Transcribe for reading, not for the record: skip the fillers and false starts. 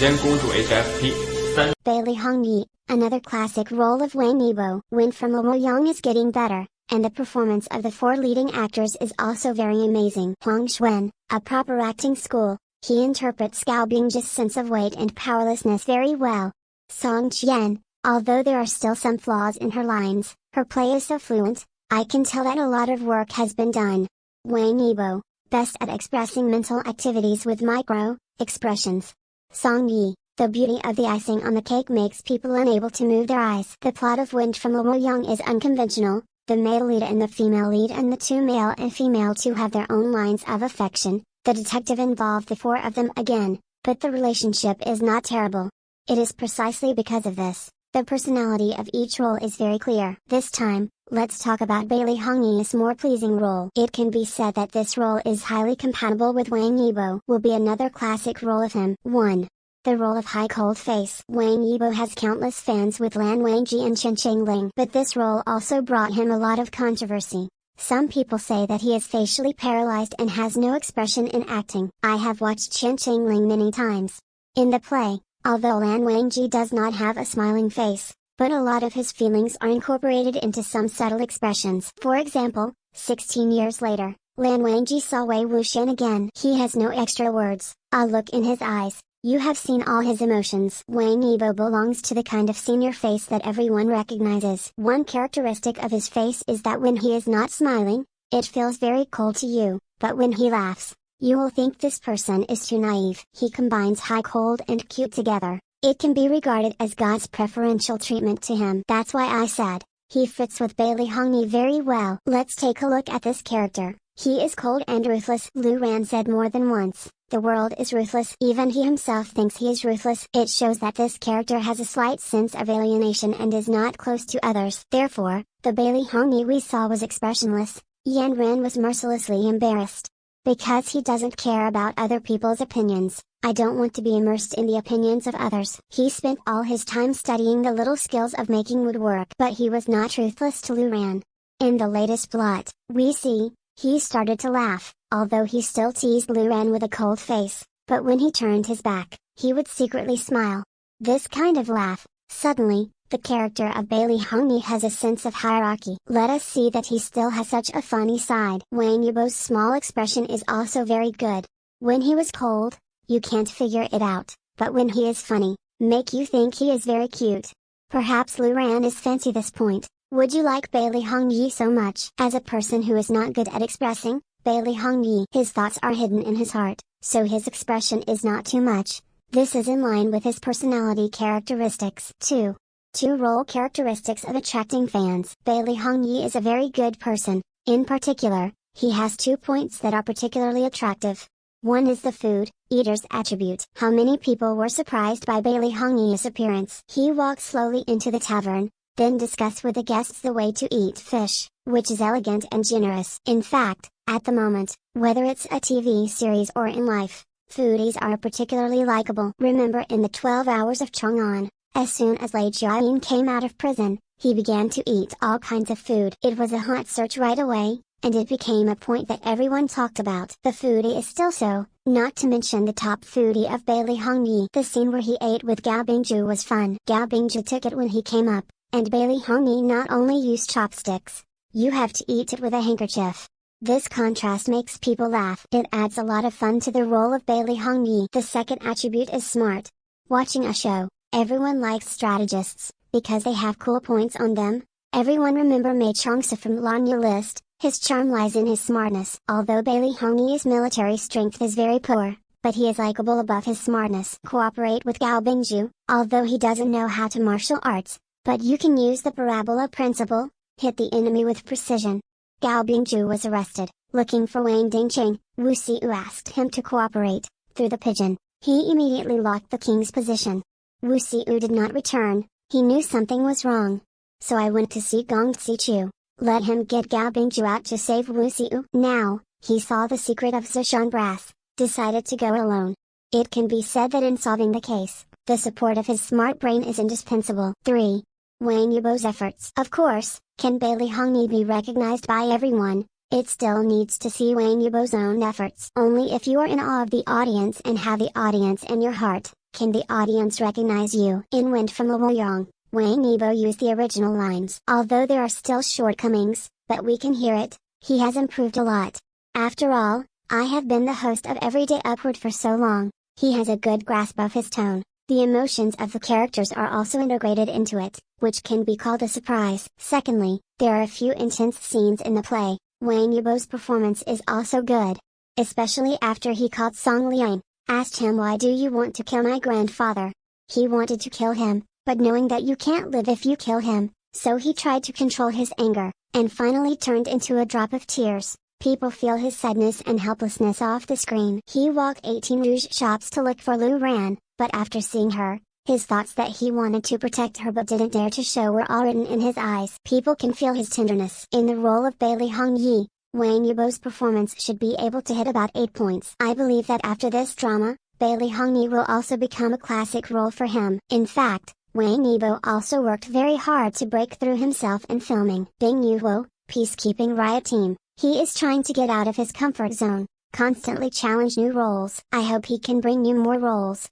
间公主 HFP 3 Baili Hongyi, another classic role of Wang Yibo. When from Luoyang is getting better, and the performance of the 4 leading actors is also very amazing. Huang Xuan, a proper acting school, he interprets Gao Bingzhu's sense of weight and powerlessness very well. Song Qian, although there are still some flaws in her lines, her play is so fluent, I can tell that a lot of work has been done. Wang Yibo, best at expressing mental activities with micro-expressions. Song Yi, the beauty of the icing on the cake makes people unable to move their eyes. The plot of Wind from Luoyang is unconventional, the male lead and the female lead and the 2 male and female to have their own lines of affection. The detective involved the 4 of them again, but the relationship is not terrible. It is precisely because of this, the personality of each role is very clear. This time, let's talk about Baili Hongyi's more pleasing role. It can be said that this role is highly compatible with Wang Yibo. Will be another classic role of him. 1. The role of High Cold Face. Wang Yibo has countless fans with Lan Wangji and Chen Qing Ling. But this role also brought him a lot of controversy. Some people say that he is facially paralyzed and has no expression in acting. I have watched Chen Qing Ling many times. In the play, although Lan Wangji does not have a smiling face, but a lot of his feelings are incorporated into some subtle expressions. For example, 16 years later, Lan Wangji saw Wei Wuxian again. He has no extra words, a look in his eyes. You have seen all his emotions. Wang Yibo belongs to the kind of senior face that everyone recognizes. One characteristic of his face is that when he is not smiling, it feels very cold to you, but when he laughs, you will think this person is too naive. He combines high cold and cute together. It can be regarded as God's preferential treatment to him. That's why I said, he fits with Baili Hongyi very well. Let's take a look at this character. He is cold and ruthless. Lu Ran said more than once, the world is ruthless. Even he himself thinks he is ruthless. It shows that this character has a slight sense of alienation and is not close to others. Therefore, the Baili Hongyi we saw was expressionless. Yan Ren was mercilessly embarrassed. Because he doesn't care about other people's opinions, I don't want to be immersed in the opinions of others. He spent all his time studying the little skills of making woodwork. But he was not ruthless to Lu Ran. In the latest plot, we see, he started to laugh, although he still teased Lu Ran with a cold face, but when he turned his back, he would secretly smile. This kind of laugh, suddenly, the character of Baili Hongyi has a sense of hierarchy. Let us see that he still has such a funny side. Wang Yibo's small expression is also very good. When he was cold, you can't figure it out, but when he is funny, make you think he is very cute. Perhaps Lu Ran is fancy this point. Would you like Baili Hongyi so much? As a person who is not good at expressing, Baili Hongyi, his thoughts are hidden in his heart, so his expression is not too much. This is in line with his personality characteristics. 2. 2 role characteristics of attracting fans. Baili Hongyi is a very good person. In particular, he has 2 points that are particularly attractive. One is the food eater's attribute. How many people were surprised by Baili Hongyi's appearance? He walked slowly into the tavern, then discussed with the guests the way to eat fish, which is elegant and generous. In fact, at the moment, whether it's a TV series or in life, foodies are particularly likable. Remember in the 12 Hours of Chang'an, as soon as Lei Jiayin came out of prison, he began to eat all kinds of food. It was a hot search right away, and it became a point that everyone talked about. The foodie is still so, not to mention the top foodie of Baili Hongyi. The scene where he ate with Gao Bingzhu was fun. Gao Bingzhu took it when he came up, and Baili Hongyi not only used chopsticks, you have to eat it with a handkerchief. This contrast makes people laugh. It adds a lot of fun to the role of Baili Hongyi. The second attribute is smart. Watching a show, everyone likes strategists, because they have cool points on them. Everyone remember Mei Chongsa from Lan List. His charm lies in his smartness. Although Baili Hongyi's military strength is very poor, but he is likable above his smartness. Cooperate with Gao Bingzhu, although he doesn't know how to martial arts, but you can use the parabola principle, hit the enemy with precision. Gao Bingzhu was arrested, looking for Wang Dingqing. Wu Xiu asked him to cooperate, through the pigeon. He immediately locked the king's position. Wu Xiu did not return, he knew something was wrong. So I went to see Gong Xichu. Let him get Gao Bingzhu out to save Wu Xiu. Now, he saw the secret of Zishan Brass, decided to go alone. It can be said that in solving the case, the support of his smart brain is indispensable. 3. Wang Yibo's efforts. Of course, can Baili Hongyi be recognized by everyone? It still needs to see Wang Yibo's own efforts. Only if you are in awe of the audience and have the audience in your heart, Can the audience recognize you? In Wind from Luoyang, Wang Yibo used the original lines. Although there are still shortcomings, but we can hear it, he has improved a lot. After all, I have been the host of Everyday Upward for so long, he has a good grasp of his tone. The emotions of the characters are also integrated into it, which can be called a surprise. Secondly, there are a few intense scenes in the play. Wang Yibo's performance is also good. Especially after he called Song Liang, asked him, why do you want to kill my grandfather? He wanted to kill him, but knowing that you can't live if you kill him, so he tried to control his anger, and finally turned into a drop of tears. People feel his sadness and helplessness off the screen. He walked 18 rouge shops to look for Lu Ran, but after seeing her, his thoughts that he wanted to protect her but didn't dare to show were all written in his eyes. People can feel his tenderness. In the role of Baili Hongyi, Wang Yibo's performance should be able to hit about 8 points. I believe that after this drama, Baili Hongyi will also become a classic role for him. In fact, Wang Yibo also worked very hard to break through himself in filming. Bing Yuo, Peacekeeping Riot Team, he is trying to get out of his comfort zone, constantly challenge new roles. I hope he can bring you more roles.